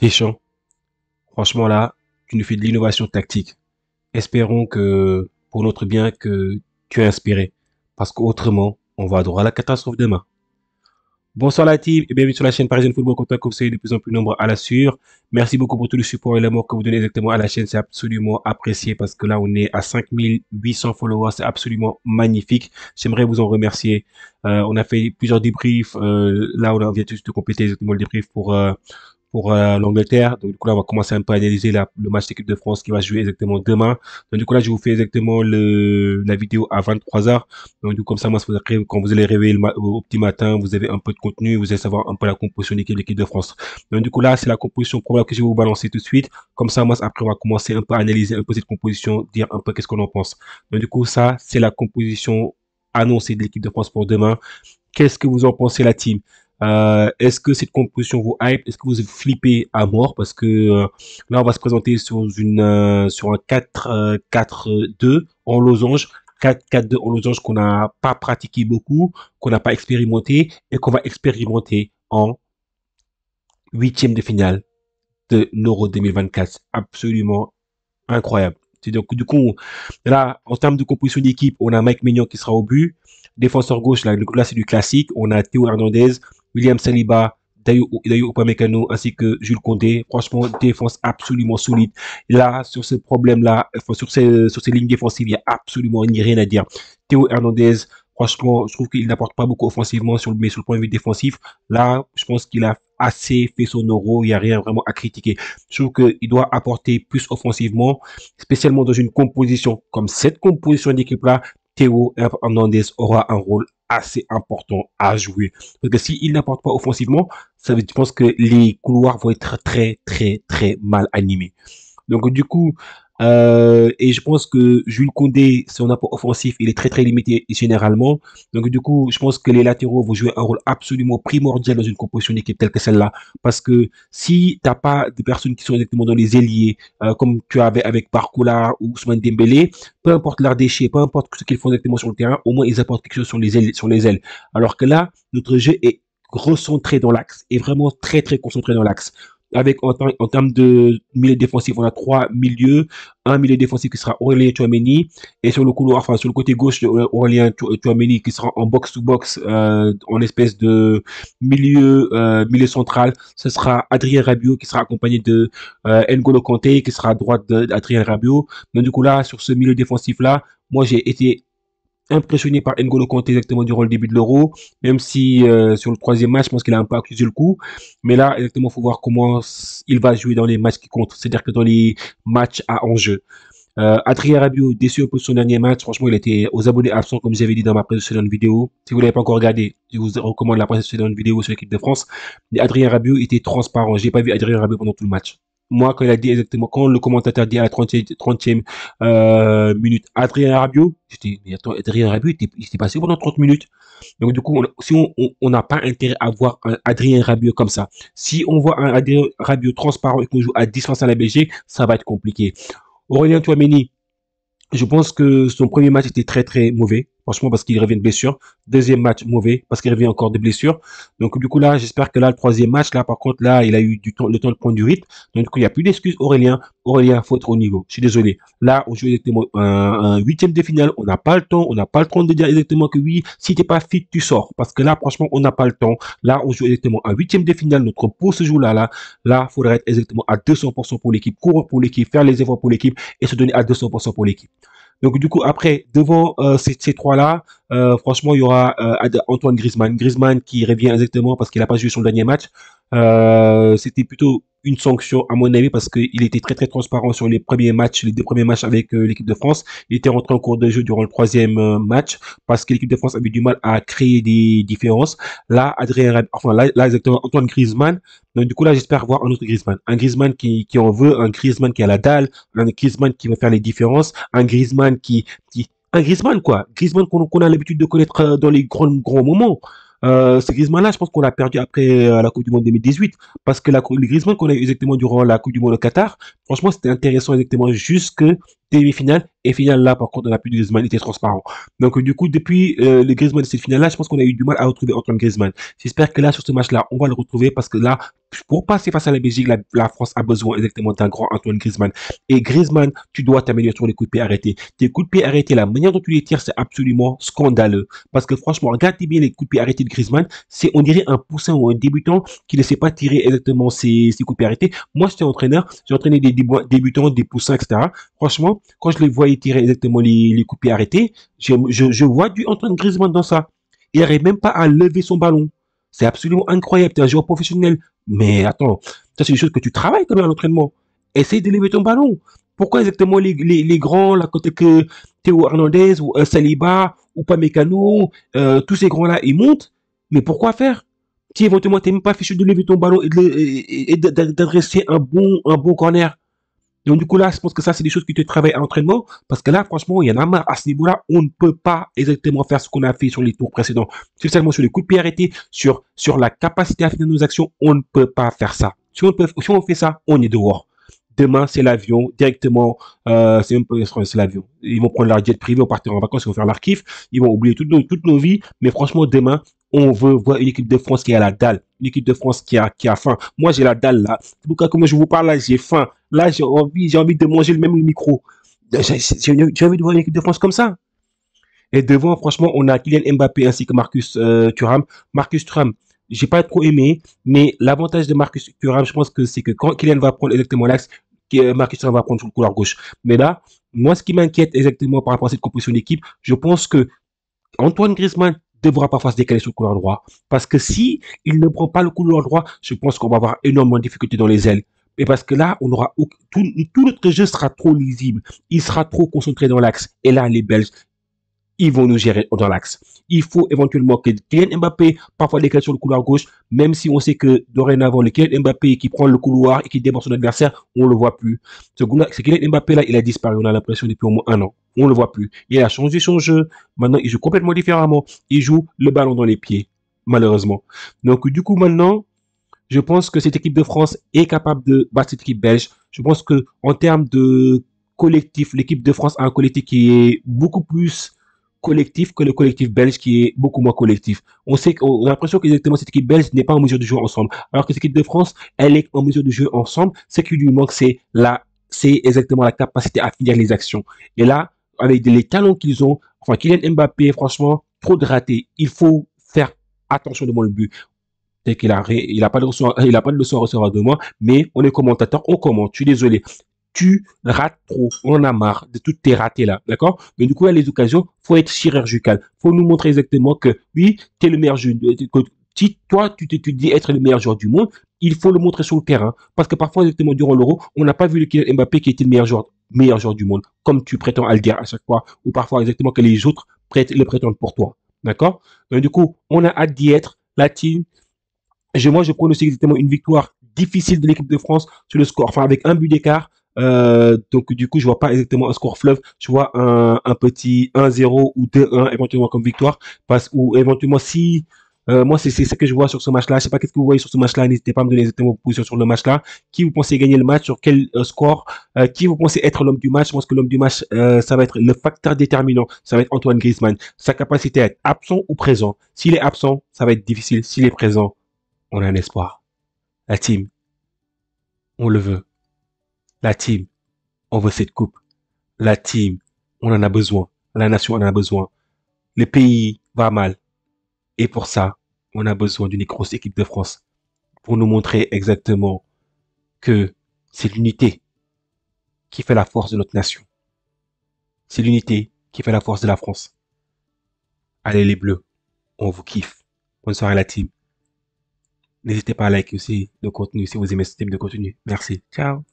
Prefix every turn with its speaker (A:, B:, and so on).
A: Deschamps, franchement là, tu nous fais de l'innovation tactique. Espérons que, pour notre bien, que tu es inspiré. Parce qu'autrement, on va droit à la catastrophe demain. Bonsoir la team et bienvenue sur la chaîne Parisienne Football Contact que vous soyez de plus en plus nombreux à la suivre. Merci beaucoup pour tout le support et l'amour que vous donnez exactement à la chaîne. C'est absolument apprécié parce que là, on est à 5800 followers. C'est absolument magnifique. J'aimerais vous en remercier. On a fait plusieurs débriefs. Là, on vient juste de compléter exactement le débrief pour l'Angleterre. Donc, du coup, là, on va commencer un peu à analyser le match d'équipe de France qui va se jouer exactement demain. Donc, du coup, là, je vous fais exactement la vidéo à 23h. Donc, du coup, comme ça, moi, quand vous allez réveiller au petit matin, vous avez un peu de contenu, vous allez savoir un peu la composition d'équipe de l'équipe de France. Donc, du coup, là, c'est la composition probable que je vais vous balancer tout de suite. Comme ça, moi, après, on va commencer un peu à analyser un peu cette composition, dire un peu qu'est-ce qu'on en pense. Donc, du coup, ça, c'est la composition annoncée de l'équipe de France pour demain. Qu'est-ce que vous en pensez, la team? Est-ce que cette composition vous hype? Est-ce que vous flippez à mort? Parce que là, on va se présenter sur un 4-4-2 en losange. 4-4-2 en losange qu'on n'a pas pratiqué beaucoup, qu'on n'a pas expérimenté et qu'on va expérimenter en huitième de finale de l'Euro 2024. Absolument incroyable. Donc, du coup, là, en termes de composition d'équipe, on a Mike Maignan qui sera au but. Défenseur gauche, là c'est du classique. On a Théo Hernandez, William Saliba, Dayo Upamecano ainsi que Jules Koundé. Franchement, défense absolument solide. Là, sur ce problème-là, enfin, sur ces lignes défensives, il n'y a absolument rien à dire. Théo Hernandez, franchement, je trouve qu'il n'apporte pas beaucoup offensivement, mais sur le point de vue défensif, là, je pense qu'il a assez fait son euro. Il n'y a rien vraiment à critiquer. Je trouve qu'il doit apporter plus offensivement, spécialement dans une composition comme cette composition d'équipe-là. Théo Hernandez aura un rôle assez important à jouer. Parce que s'il n'apporte pas offensivement, je pense que les couloirs vont être très, très, très mal animés. Donc, du coup, et je pense que Jules Koundé, son apport offensif, il est très, très limité généralement. Donc, du coup, je pense que les latéraux vont jouer un rôle absolument primordial dans une composition d'équipe telle que celle-là. Parce que si t'as pas de personnes qui sont exactement dans les ailiers, comme tu avais avec Barcola ou Ousmane Dembélé, peu importe leurs déchets, peu importe ce qu'ils font exactement sur le terrain, au moins ils apportent quelque chose sur les ailes, sur les ailes. Alors que là, notre jeu est recentré dans l'axe, est vraiment très, très concentré dans l'axe avec en termes de milieu défensif, on a trois milieux, un milieu défensif qui sera Aurélien Tchouameni et sur le couloir, enfin sur le côté gauche de Aurélien Tchouameni qui sera en box to box en espèce de milieu central, ce sera Adrien Rabiot qui sera accompagné de N'Golo Kanté qui sera à droite d'Adrien Rabiot. Donc du coup là sur ce milieu défensif là, moi j'ai été impressionné par N'Golo Kanté exactement durant le début de l'Euro, même si sur le troisième match, je pense qu'il a un peu accusé le coup. Mais là, exactement, il faut voir comment il va jouer dans les matchs qui comptent, c'est-à-dire que dans les matchs à enjeu. Adrien Rabiot, déçu un peu de son dernier match. Franchement, il était aux abonnés absents, comme j'avais dit dans ma précédente vidéo. Si vous l'avez pas encore regardé, je vous recommande la précédente vidéo sur l'équipe de France. Mais Adrien Rabiot était transparent. J'ai pas vu Adrien Rabiot pendant tout le match. Moi, quand il a dit exactement, quand le commentateur dit à la 30e minute, Adrien Rabiot, j'étais, mais attends, Adrien Rabiot, il s'était passé pendant 30 minutes. Donc, du coup, si on n'a pas intérêt à voir un Adrien Rabiot comme ça. Si on voit un Adrien Rabiot transparent et qu'on joue à 10 face à la Belgique, ça va être compliqué. Aurélien Tchouameni, je pense que son premier match était très très mauvais, franchement parce qu'il revient de blessure. Deuxième match mauvais parce qu'il revient encore de blessure. Donc du coup là, j'espère que là le troisième match là, par contre là, il a eu du temps, le temps de prendre du rythme. Donc du coup il n'y a plus d'excuses. Aurélien, faut être au niveau. Je suis désolé. Là, on joue exactement un huitième de finale. On n'a pas le temps. On n'a pas le temps de dire exactement que oui, si t'es pas fit, tu sors. Parce que là, franchement, on n'a pas le temps. Là, on joue exactement un huitième de finale. Notre peau se joue là, faudrait être exactement à 200% pour l'équipe, courir pour l'équipe, faire les efforts pour l'équipe et se donner à 200% pour l'équipe. Donc du coup après devant ces trois-là, franchement il y aura Antoine Griezmann, Griezmann qui revient exactement parce qu'il n'a pas joué son dernier match. C'était plutôt une sanction à mon avis parce qu'il était très très transparent sur les premiers matchs, les deux premiers matchs avec l'équipe de France. Il était rentré en cours de jeu durant le troisième match parce que l'équipe de France avait du mal à créer des différences. Là, là exactement Antoine Griezmann. Donc du coup là, j'espère voir un autre Griezmann, un Griezmann qui en veut, un Griezmann qui a la dalle, un Griezmann qui va faire les différences, un Griezmann un Griezmann quoi, Griezmann qu'on a l'habitude de connaître dans les grands moments. Ce Griezmann-là, je pense qu'on l'a perdu après la Coupe du Monde 2018. Parce que le Griezmann qu'on a eu exactement durant la Coupe du Monde au Qatar, franchement, c'était intéressant exactement jusque demi-finale. Et finale là, par contre, on n'a plus de Griezmann, il était transparent. Donc, du coup, depuis le Griezmann de cette finale-là, je pense qu'on a eu du mal à retrouver Antoine Griezmann. J'espère que là, sur ce match-là, on va le retrouver parce que là, pour passer face à la Belgique, la France a besoin exactement d'un grand Antoine Griezmann. Et Griezmann, tu dois t'améliorer sur les coups de pied arrêtés. Tes coups de pied arrêtés, la manière dont tu les tires, c'est absolument scandaleux. Parce que franchement, regardez bien les coups de pied arrêtés de Griezmann. C'est, on dirait un poussin ou un débutant qui ne sait pas tirer exactement ses coups de pied arrêtés. Moi, j'étais entraîneur, j'ai entraîné des débutants, des poussins, etc. Franchement, quand je les voyais tirer exactement les coups de pied arrêtés, je vois du Antoine Griezmann dans ça. Il n'arrive même pas à lever son ballon. C'est absolument incroyable. Tu es un joueur professionnel. Mais attends, ça c'est des choses que tu travailles quand même à l'entraînement. Essaye de lever ton ballon. Pourquoi exactement les grands, là, côté que Théo Hernandez ou Saliba ou Pamecano, tous ces grands-là, ils montent. Mais pourquoi faire? Si éventuellement t'es même pas fichu de lever ton ballon et d'adresser un bon corner. Donc du coup là, je pense que ça c'est des choses qui te travaillent à l'entraînement parce que là franchement il y en a marre à ce niveau-là, on ne peut pas exactement faire ce qu'on a fait sur les tours précédents, spécialement sur les coups de pied arrêtés, sur la capacité à finir nos actions, on ne peut pas faire ça. Si on fait ça, on est dehors. Demain c'est l'avion directement, c'est même pas c'est l'avion. Ils vont prendre leur jet privé, ils vont partir en vacances, ils vont faire leur kiff, ils vont oublier toutes nos vies, mais franchement demain on veut voir une équipe de France qui a la dalle, une équipe de France qui a faim. Moi j'ai la dalle là. C'est pourquoi comme je vous parle là, j'ai faim. Là, j'ai envie de manger le même micro. J'ai envie de voir une équipe de France comme ça. Et devant, franchement, on a Kylian Mbappé ainsi que Marcus Thuram. Marcus Thuram, j'ai pas trop aimé, mais l'avantage de Marcus Thuram, je pense que c'est que quand Kylian va prendre exactement l'axe, Marcus Thuram va prendre sur le couloir gauche. Mais là, moi, ce qui m'inquiète exactement par rapport à cette composition d'équipe, je pense que Antoine Griezmann devra parfois se décaler sur le couloir droit. Parce que si il ne prend pas le couloir droit, je pense qu'on va avoir énormément de difficultés dans les ailes. Et parce que là, on aura tout notre jeu sera trop lisible. Il sera trop concentré dans l'axe. Et là, les Belges, ils vont nous gérer dans l'axe. Il faut éventuellement que Kylian Mbappé parfois décale sur le couloir gauche, même si on sait que dorénavant, le Kylian Mbappé qui prend le couloir et qui déborde son adversaire, on le voit plus. Ce Kylian Mbappé là, il a disparu, on a l'impression depuis au moins un an. On le voit plus. Il a changé son jeu. Maintenant, il joue complètement différemment. Il joue le ballon dans les pieds, malheureusement. Donc, du coup, maintenant, je pense que cette équipe de France est capable de battre cette équipe belge. Je pense que en termes de collectif, l'équipe de France a un collectif qui est beaucoup plus collectif que le collectif belge qui est beaucoup moins collectif. On a l'impression que exactement cette équipe belge n'est pas en mesure de jouer ensemble. Alors que cette équipe de France, elle est en mesure de jouer ensemble. Ce qui lui manque, c'est exactement la capacité à finir les actions. Et là, avec les talents qu'ils ont, enfin, Kylian Mbappé, franchement, trop de ratés. Il faut faire attention devant le but. C'est qu'il a, il a pas de leçon, il a pas de leçon à recevoir de moi, mais on est commentateur, on commente. Je suis désolé. Tu rates trop. On en a marre de toutes tes ratés là. D'accord? Mais du coup, à les occasions, faut être chirurgical. Faut nous montrer exactement que oui, tu es le meilleur joueur. Si toi, tu te dis être le meilleur joueur du monde, il faut le montrer sur le terrain. Parce que parfois, exactement, durant l'Euro, on n'a pas vu le Mbappé qui était le meilleur joueur du monde, comme tu prétends à le dire à chaque fois, ou parfois exactement que les autres le prétendent pour toi. D'accord? Donc, du coup, on a hâte d'y être. La team, moi, je pronostique exactement une victoire difficile de l'équipe de France sur le score, enfin avec un but d'écart. Donc du coup, je vois pas exactement un score fleuve. Je vois un petit 1-0 ou 2-1 éventuellement comme victoire. Ou éventuellement si moi c'est ce que je vois sur ce match-là. Je sais pas qu'est-ce que vous voyez sur ce match-là. N'hésitez pas à me donner exactement vos positions sur le match-là. Qui vous pensez gagner le match? Sur quel score? Qui vous pensez être l'homme du match? Je pense que l'homme du match, ça va être le facteur déterminant. Ça va être Antoine Griezmann. Sa capacité à être absent ou présent. S'il est absent, ça va être difficile. S'il est présent, on a un espoir. La team, on le veut. La team, on veut cette coupe. La team, on en a besoin. La nation en a besoin. Le pays va mal. Et pour ça, on a besoin d'une grosse équipe de France pour nous montrer exactement que c'est l'unité qui fait la force de notre nation. C'est l'unité qui fait la force de la France. Allez les Bleus, on vous kiffe. Bonne soirée la team. N'hésitez pas à liker aussi le contenu si vous aimez ce type de contenu. Merci. Ciao.